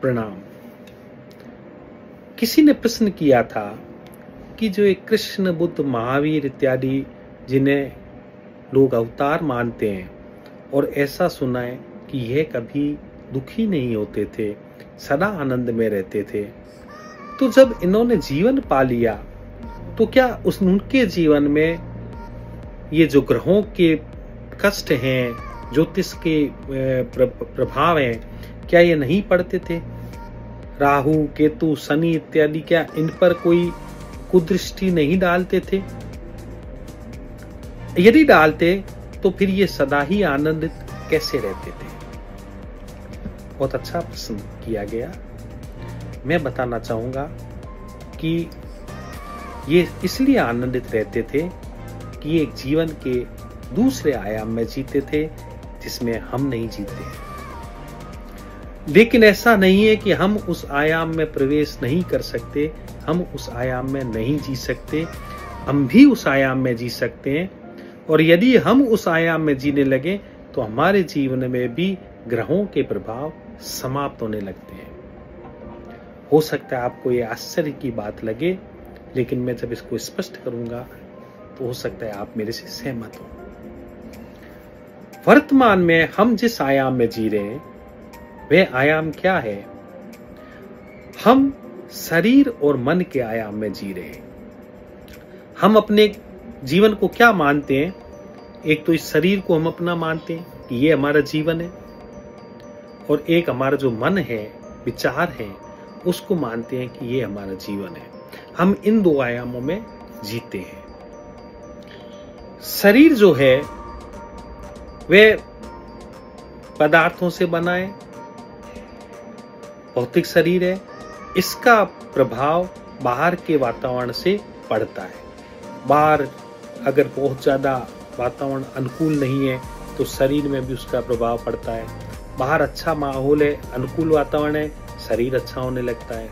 प्रणाम। किसी ने प्रश्न किया था कि जो एक कृष्ण, बुद्ध, महावीर इत्यादि जिन्हें लोग अवतार मानते हैं और ऐसा सुना है कि यह कभी दुखी नहीं होते थे, सदा आनंद में रहते थे, तो जब इन्होंने जीवन पा लिया तो क्या उनके जीवन में ये जो ग्रहों के कष्ट हैं, ज्योतिष के प्रभाव हैं, क्या ये नहीं पड़ते थे? राहु, केतु, शनि इत्यादि क्या इन पर कोई कुदृष्टि नहीं डालते थे? यदि डालते तो फिर ये सदा ही आनंदित कैसे रहते थे? बहुत अच्छा प्रश्न किया गया। मैं बताना चाहूंगा कि ये इसलिए आनंदित रहते थे कि ये एक जीवन के दूसरे आयाम में जीते थे जिसमें हम नहीं जीते। लेकिन ऐसा नहीं है कि हम उस आयाम में प्रवेश नहीं कर सकते, हम उस आयाम में नहीं जी सकते, हम भी उस आयाम में जी सकते हैं। और यदि हम उस आयाम में जीने लगे तो हमारे जीवन में भी ग्रहों के प्रभाव समाप्त होने लगते हैं। हो सकता है आपको ये आश्चर्य की बात लगे, लेकिन मैं जब इसको स्पष्ट करूंगा तो हो सकता है आप मेरे से सहमत हो। वर्तमान में हम जिस आयाम में जी रहे हैं वह आयाम क्या है? हम शरीर और मन के आयाम में जी रहे हैं। हम अपने जीवन को क्या मानते हैं? एक तो इस शरीर को हम अपना मानते हैं कि ये हमारा जीवन है, और एक हमारा जो मन है, विचार है, उसको मानते हैं कि ये हमारा जीवन है। हम इन दो आयामों में जीते हैं। शरीर जो है वह पदार्थों से बना है, भौतिक शरीर है। इसका प्रभाव बाहर के वातावरण से पड़ता है। बाहर अगर बहुत ज्यादा वातावरण अनुकूल नहीं है तो शरीर में भी उसका प्रभाव पड़ता है। बाहर अच्छा माहौल है, अनुकूल वातावरण है, शरीर अच्छा होने लगता है।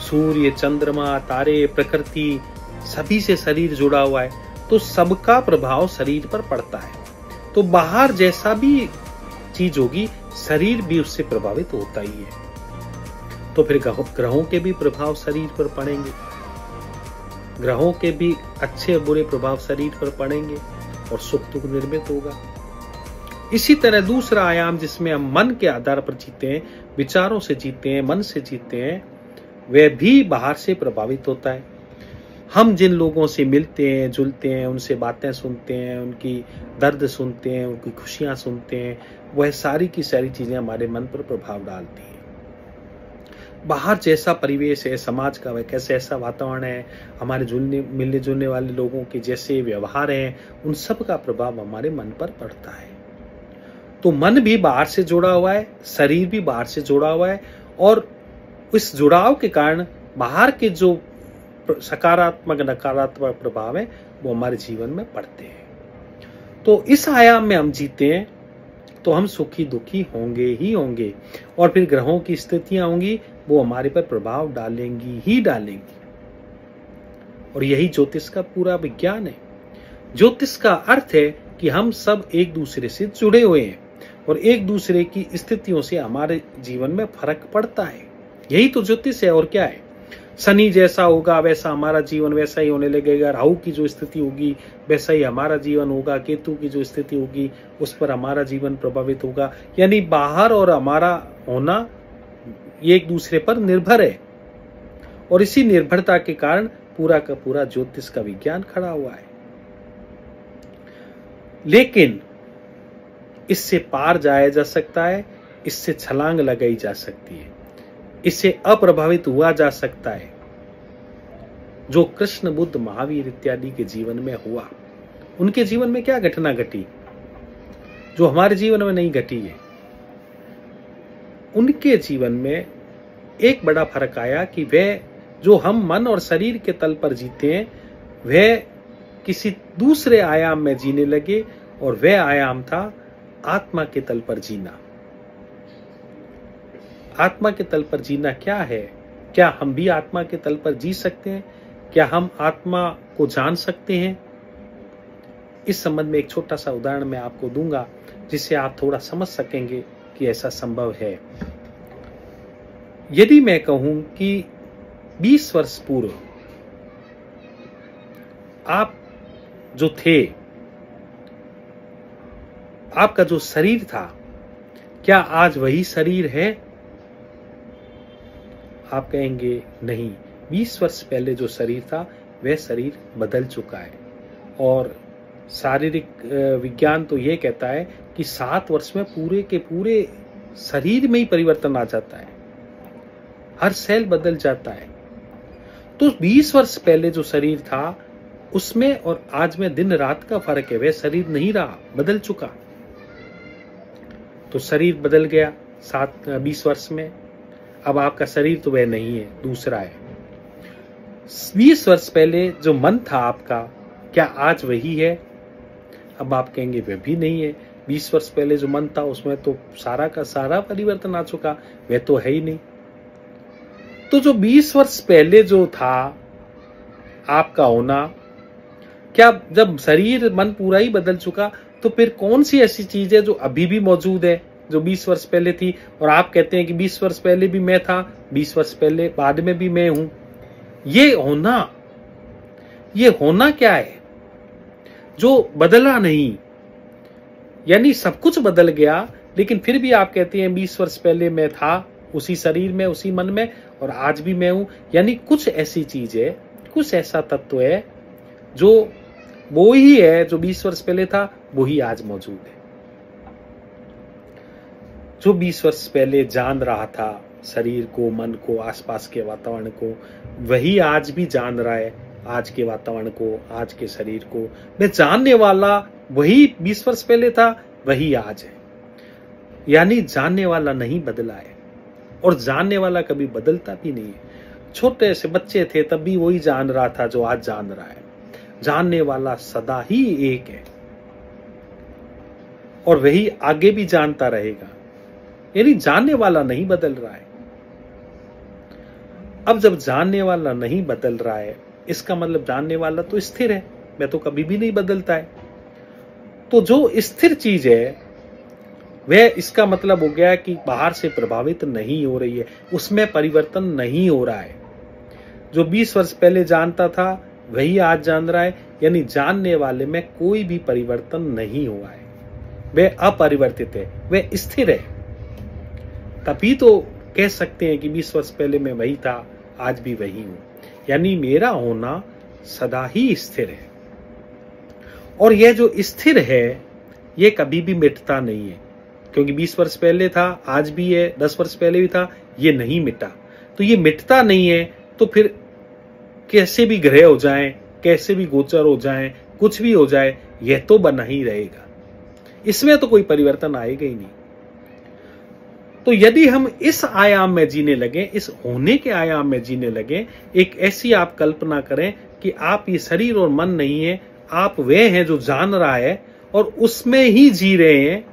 सूर्य, चंद्रमा, तारे, प्रकृति, सभी से शरीर जुड़ा हुआ है, तो सबका प्रभाव शरीर पर पड़ता है। तो बाहर जैसा भी चीज होगी, शरीर भी उससे प्रभावित होता ही है। तो फिर ग्रहों के भी प्रभाव शरीर पर पड़ेंगे, ग्रहों के भी अच्छे और बुरे प्रभाव शरीर पर पड़ेंगे और सुख दुख निर्मित होगा। इसी तरह दूसरा आयाम जिसमें हम मन के आधार पर जीते हैं, विचारों से जीते हैं, मन से जीते हैं, वह भी बाहर से प्रभावित होता है। हम जिन लोगों से मिलते हैं, जुलते हैं, उनसे बातें सुनते हैं, उनकी दर्द सुनते हैं, उनकी खुशियां सुनते हैं, वह सारी की सारी चीजें हमारे मन पर प्रभाव डालती हैं। बाहर जैसा परिवेश है, समाज का वह कैसे ऐसा वातावरण है, हमारे मिलने जुलने वाले लोगों के जैसे व्यवहार हैं, उन सब का प्रभाव हमारे मन पर पड़ता है। तो मन भी बाहर से जुड़ा हुआ है, शरीर भी बाहर से जुड़ा हुआ है, और इस जुड़ाव के कारण बाहर के जो सकारात्मक नकारात्मक प्रभाव है वो हमारे जीवन में पड़ते हैं। तो इस आयाम में हम जीते हैं तो हम सुखी दुखी होंगे ही होंगे, और फिर ग्रहों की स्थितियां होंगी वो हमारे पर प्रभाव डालेंगी ही डालेंगी। और यही ज्योतिष का पूरा विज्ञान है। ज्योतिष का अर्थ है कि हम सब एक दूसरे से जुड़े हुए हैं और एक दूसरे की स्थितियों से हमारे जीवन में फर्क पड़ता है। यही तो ज्योतिष है, और क्या है। शनि जैसा होगा वैसा हमारा जीवन वैसा ही होने लगेगा, राहु की जो स्थिति होगी वैसा ही हमारा जीवन होगा, केतु की जो स्थिति होगी उस पर हमारा जीवन प्रभावित होगा। यानी बाहर और हमारा होना ये एक दूसरे पर निर्भर है, और इसी निर्भरता के कारण पूरा का पूरा ज्योतिष का विज्ञान खड़ा हुआ है। लेकिन इससे पार जाया जा सकता है, इससे छलांग लगाई जा सकती है, इससे अप्रभावित हुआ जा सकता है। जो कृष्ण, बुद्ध, महावीर इत्यादि के जीवन में हुआ, उनके जीवन में क्या घटना घटी जो हमारे जीवन में नहीं घटी है? उनके जीवन में एक बड़ा फर्क आया कि वह जो हम मन और शरीर के तल पर जीते हैं, वह किसी दूसरे आयाम में जीने लगे, और वह आयाम था आत्मा के तल पर जीना। आत्मा के तल पर जीना क्या है? क्या हम भी आत्मा के तल पर जी सकते हैं? क्या हम आत्मा को जान सकते हैं? इस संबंध में एक छोटा सा उदाहरण मैं आपको दूंगा जिससे आप थोड़ा समझ सकेंगे कि ऐसा संभव है। यदि मैं कहूं कि 20 वर्ष पूर्व आप जो थे, आपका जो शरीर था, क्या आज वही शरीर है? आप कहेंगे नहीं, 20 वर्ष पहले जो शरीर था वह शरीर बदल चुका है। और शारीरिक विज्ञान तो यह कहता है कि 7 वर्ष में पूरे के पूरे शरीर में ही परिवर्तन आ जाता है, हर सेल बदल जाता है। तो 20 वर्ष पहले जो शरीर था उसमें और आज में दिन रात का फर्क है, वह शरीर नहीं रहा, बदल चुका। तो शरीर बदल गया 20 वर्ष में। अब आपका शरीर तो वह नहीं है, दूसरा है। 20 वर्ष पहले जो मन था आपका, क्या आज वही है? अब आप कहेंगे वह भी नहीं है। 20 वर्ष पहले जो मन था उसमें तो सारा का सारा परिवर्तन आ चुका, वह तो है ही नहीं। तो जो 20 वर्ष पहले जो था आपका होना, क्या जब शरीर मन पूरा ही बदल चुका तो फिर कौन सी ऐसी चीज है जो अभी भी मौजूद है जो 20 वर्ष पहले थी? और आप कहते हैं कि 20 वर्ष पहले भी मैं था, 20 वर्ष पहले बाद में भी मैं हूं। ये होना क्या है जो बदला नहीं? यानी सब कुछ बदल गया, लेकिन फिर भी आप कहते हैं 20 वर्ष पहले मैं था उसी शरीर में, उसी मन में, और आज भी मैं हूं। यानी कुछ ऐसी चीज है, कुछ ऐसा तत्व है जो वो ही है जो 20 वर्ष पहले था, वो ही आज मौजूद है। जो 20 वर्ष पहले जान रहा था शरीर को, मन को, आसपास के वातावरण को, वही आज भी जान रहा है आज के वातावरण को, आज के शरीर को। मैं जानने वाला वही 20 वर्ष पहले था, वही आज है। यानी जानने वाला नहीं बदला है, और जानने वाला कभी बदलता भी नहीं है। छोटे से बच्चे थे तब भी वही जान रहा था जो आज जान रहा है। जानने वाला सदा ही एक है और वही आगे भी जानता रहेगा। यानी जानने वाला नहीं बदल रहा है। अब जब जानने वाला नहीं बदल रहा है, इसका मतलब जानने वाला तो स्थिर है, वह तो कभी भी नहीं बदलता है। तो जो स्थिर चीज है वह, इसका मतलब हो गया कि बाहर से प्रभावित नहीं हो रही है, उसमें परिवर्तन नहीं हो रहा है। जो 20 वर्ष पहले जानता था वही आज जान रहा है। यानी जानने वाले में कोई भी परिवर्तन नहीं हुआ है, वह अपरिवर्तित है, वह स्थिर है। तभी तो कह सकते हैं कि 20 वर्ष पहले मैं वही था, आज भी वही हूं। यानी मेरा होना सदा ही स्थिर है, और यह जो स्थिर है यह कभी भी मिटता नहीं है। क्योंकि 20 वर्ष पहले था, आज भी है, 10 वर्ष पहले भी था, ये नहीं मिटा। तो ये मिटता नहीं है, तो फिर कैसे भी ग्रह हो जाएं, कैसे भी गोचर हो जाएं, कुछ भी हो जाए, यह तो बना ही रहेगा। इसमें तो कोई परिवर्तन आएगा ही नहीं। तो यदि हम इस आयाम में जीने लगे, इस होने के आयाम में जीने लगे, एक ऐसी आप कल्पना करें कि आप ये शरीर और मन नहीं है, आप वे हैं जो जान रहा है और उसमें ही जी रहे हैं,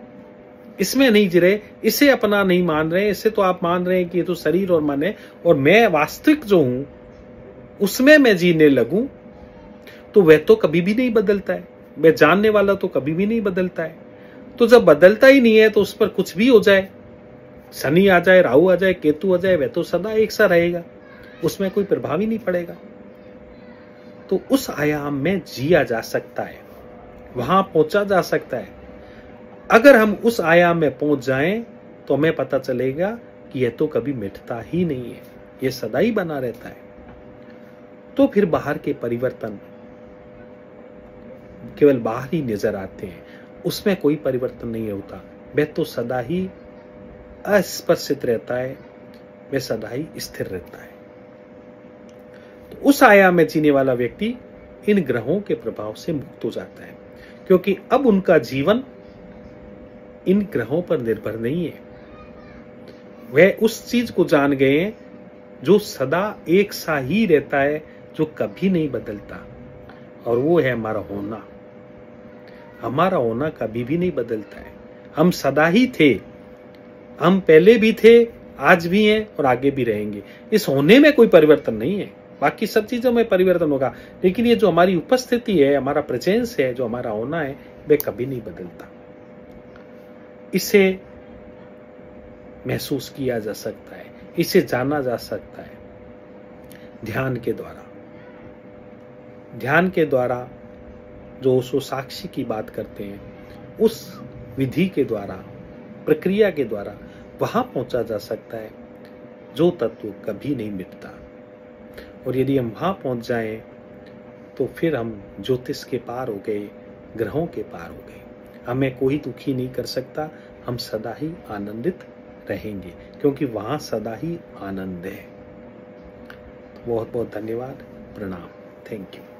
इसमें नहीं जी रहे, इसे अपना नहीं मान रहे। इसे तो आप मान रहे हैं कि ये तो शरीर और मन है, और मैं वास्तविक जो हूं उसमें मैं जीने लगूं, तो वह तो कभी भी नहीं बदलता है। वह जानने वाला तो कभी भी नहीं बदलता है। तो जब बदलता ही नहीं है, तो उस पर कुछ भी हो जाए, शनि आ जाए, राहु आ जाए, केतु आ जाए, वह तो सदा एक सा रहेगा, उसमें कोई प्रभाव ही नहीं पड़ेगा। तो उस आयाम में जिया जा सकता है, वहां पहुंचा जा सकता है। अगर हम उस आयाम में पहुंच जाएं तो हमें पता चलेगा कि यह तो कभी मिटता ही नहीं है, यह सदा ही बना रहता है। तो फिर बाहर के परिवर्तन केवल बाहर ही नजर आते हैं, उसमें कोई परिवर्तन नहीं होता। वह तो सदा ही अस्पर्शित रहता है, वह सदा ही स्थिर रहता है। तो उस आयाम में जीने वाला व्यक्ति इन ग्रहों के प्रभाव से मुक्त हो जाता है, क्योंकि अब उनका जीवन इन ग्रहों पर निर्भर नहीं है। वह उस चीज को जान गए हैं जो सदा एक सा ही रहता है, जो कभी नहीं बदलता, और वो है हमारा होना। हमारा होना कभी भी नहीं बदलता है। हम सदा ही थे, हम पहले भी थे, आज भी हैं और आगे भी रहेंगे। इस होने में कोई परिवर्तन नहीं है, बाकी सब चीजों में परिवर्तन होगा, लेकिन ये जो हमारी उपस्थिति है, हमारा प्रेजेंस है, जो हमारा होना है, वह कभी नहीं बदलता। इसे महसूस किया जा सकता है, इसे जाना जा सकता है ध्यान के द्वारा। ध्यान के द्वारा जो ओशो साक्षी की बात करते हैं, उस विधि के द्वारा, प्रक्रिया के द्वारा वहां पहुंचा जा सकता है जो तत्व कभी नहीं मिटता। और यदि हम वहां पहुंच जाएं तो फिर हम ज्योतिष के पार हो गए, ग्रहों के पार हो गए। हमें कोई दुखी नहीं कर सकता, हम सदा ही आनंदित रहेंगे, क्योंकि वहां सदा ही आनंद है। बहुत बहुत धन्यवाद, प्रणाम, थैंक यू।